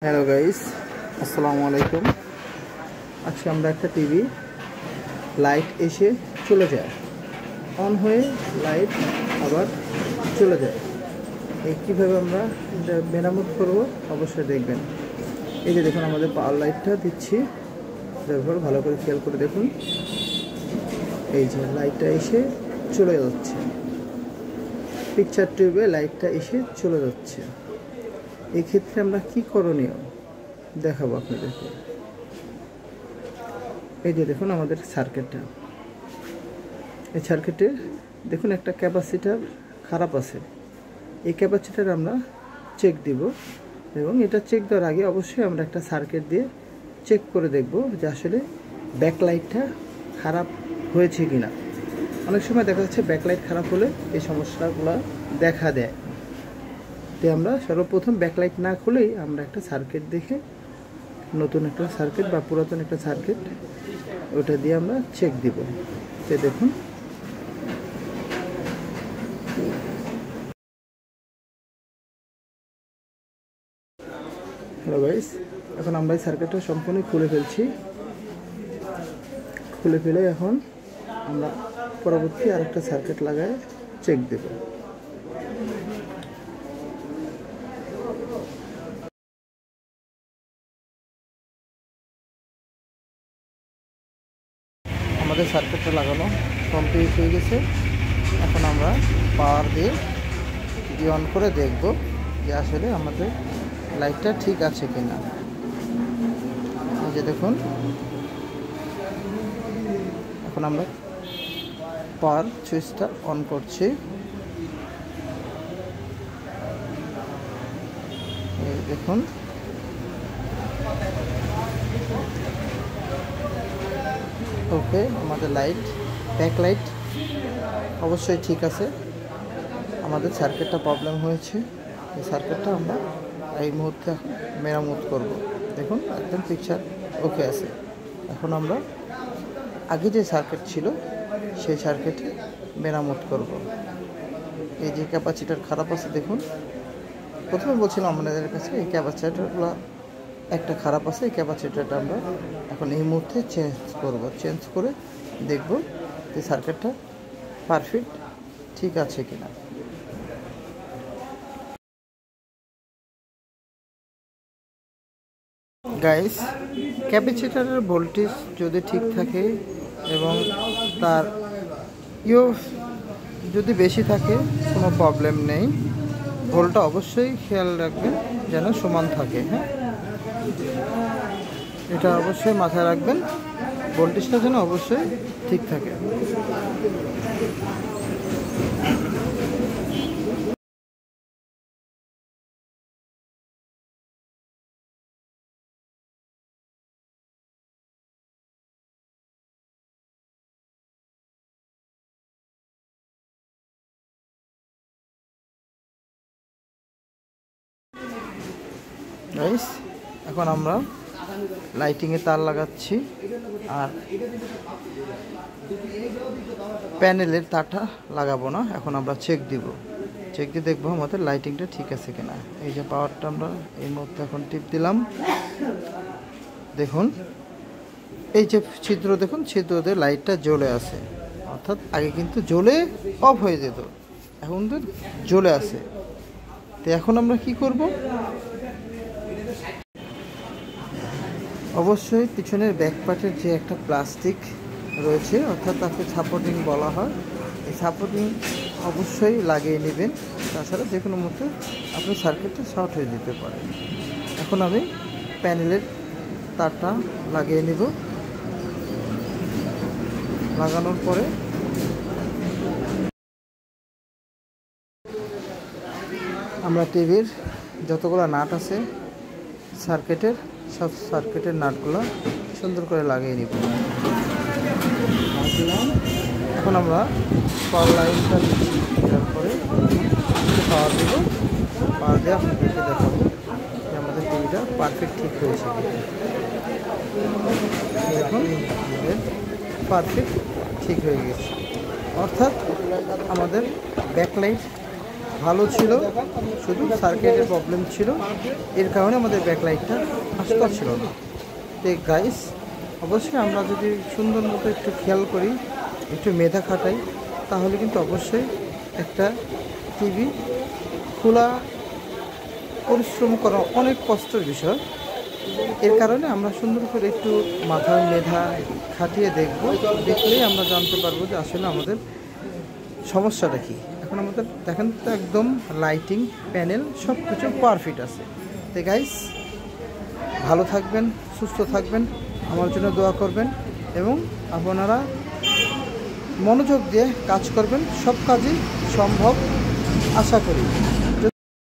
Hello guys, আসসালামু আলাইকুম। আজকে আমরা একটা টিভি লাইট এসে চলে যায়, অন হয়ে লাইট আবার চলে যায়, এই কীভাবে আমরা এটা মেরামত করব অবশ্যই দেখবেন। এই যে দেখুন, আমাদের পাওয়ার লাইটটা দিচ্ছি, তারপর ভালো করে খেয়াল করে দেখুন, এই যে লাইটটা এসে চলে যাচ্ছে, পিকচার টিউবে লাইটটা এসে চলে যাচ্ছে। এই ক্ষেত্রে আমরা কি করণীয় দেখাবো আপনাদেরকে। এই যে দেখুন আমাদের সার্কিটটা, এই সার্কিটে দেখুন একটা ক্যাপাসিটার খারাপ আছে। এই ক্যাপাসিটার আমরা চেক দিব, এবং এটা চেক দেওয়ার আগে অবশ্যই আমরা একটা সার্কিট দিয়ে চেক করে দেখব যে আসলে ব্যাকলাইটটা খারাপ হয়েছে কিনা। অনেক সময় দেখা যাচ্ছে ব্যাকলাইট খারাপ হলে এই সমস্যাগুলো দেখা দেয়। তো আমরা সর্বপ্রথম ব্যাকলাইট না খুলেই আমরা একটা সার্কিট দেখে, নতুন একটা সার্কিট বা পুরাতন একটা সার্কিট, ওটা দিয়ে আমরা চেক দিব। তো দেখুন, হ্যালো গাইস, এখন আমরা এই সার্কিটটা সম্পূর্ণ খুলে ফেলছি। খুলে ফেলে এখন আমরা পরবর্তী আরেকটা সার্কিট লাগায় চেক দেব। আমাদের সার্কিটটা লাগানো কমপ্লিট হয়ে গেছে। এখন আমরা পাওয়ার দিয়ে অন করে দেখব যে আসলে আমাদের লাইটটা ঠিক আছে কিনা। এই যে দেখুন, এখন আমরা পাওয়ার সুইচটা অন করছি। এই দেখুন, ওকে, আমাদের লাইট, ব্যাক লাইট অবশ্যই ঠিক আছে। আমাদের সার্কিটটা প্রবলেম হয়েছে, এই সার্কিটটা আমরা এই মুহূর্তে মেরামত করব। দেখুন একদম পিকচার ওকে আছে। এখন আমরা আগে যে সার্কিট ছিল সেই সার্কিটে মেরামত করব। এই যে ক্যাপাসিটার খারাপ আছে, দেখুন প্রথমে বলছিলাম আমাদের কাছে এই ক্যাপাসিটারগুলো একটা খারাপ আছে। এই ক্যাপাসিটারটা আমরা এখন এই মুহূর্তে চেঞ্জ করব। চেঞ্জ করে দেখব যে সার্কিটটা পারফেক্ট ঠিক আছে কিনা। গাইস, ক্যাপাসিটরের ভোল্টেজ যদি ঠিক থাকে এবং তার যদি বেশি থাকে কোনো প্রবলেম নেই। ভোল্টটা অবশ্যই খেয়াল রাখবেন যেন সমান থাকে। হ্যাঁ, এটা অবশ্যই মাথায় রাখবেন, ভোল্টেজটা যেন অবশ্যই ঠিক থাকে। গাইস, এখন আমরা লাইটিংয়ে তার লাগাচ্ছি, আর প্যানেলের তারটা লাগাবো না। এখন আমরা চেক দিব, চেক দিয়ে দেখবো আমাদের লাইটিংটা ঠিক আছে কিনা। এই যে পাওয়ারটা আমরা এই মুহূর্তে এখন টিপ দিলাম। দেখুন এই যে ছিদ্র, দেখুন ছিদ্রতে লাইটটা জ্বলে আছে, অর্থাৎ আগে কিন্তু জ্বলে অফ হয়ে যেত, এখন তো জ্বলে আছে। তো এখন আমরা কি করব, অবশ্যই পিছনের ব্যাক পার্টের যে একটা প্লাস্টিক রয়েছে, অর্থাৎ তাকে সাপোর্টিং বলা হয়, এই সাপোর্টিং অবশ্যই লাগিয়ে নেবেন, তাছাড়া যে কোনো মুহূর্তে আপনার সার্কিটটা শর্ট হয়ে যেতে পারে। এখন আমি প্যানেলের তারটা লাগিয়ে নেব। লাগানোর পরে আমরা টিভির যতগুলো নাট আছে সার্কিটের, সব সার্কিটের নাটগুলো সুন্দর করে লাগিয়ে নিব। এখন আমরা পাওয়ার লাইনটা দেওয়ার পরে পাওয়ার দেবো, পাওয়ার দিয়ে আপনাদেরকে দেখাবো যে আমাদের টিভিটা পারফেক্ট ঠিক হয়েছে। দেখুন আমাদের পারফেক্ট ঠিক হয়ে গেছে, অর্থাৎ আমাদের ব্যাকলাইট ভালো ছিল, শুধু সার্কিটের প্রবলেম ছিল, এর কারণে আমাদের ব্যাকলাইটটা আসতে পারছিল না। তো গাইস, অবশ্যই আমরা যদি সুন্দর মতো একটু খেয়াল করি, একটু মেধা খাটাই, তাহলে কিন্তু অবশ্যই একটা টিভি খোলা পরিশ্রম করা অনেক কষ্টের বিষয়। এর কারণে আমরা সুন্দর করে একটু মাথার মেধা খাটিয়ে দেখলেই আমরা জানতে পারবো যে আসলে আমাদের সমস্যাটা কী। এখন আমাদের দেখেন তো একদম লাইটিং প্যানেল সব কিছু পারফেক্ট আছে। তো গাইস, ভালো থাকবেন, সুস্থ থাকবেন, আমার জন্য দোয়া করবেন এবং আপনারা মনোযোগ দিয়ে কাজ করবেন, সব কাজই সম্ভব আশা করি।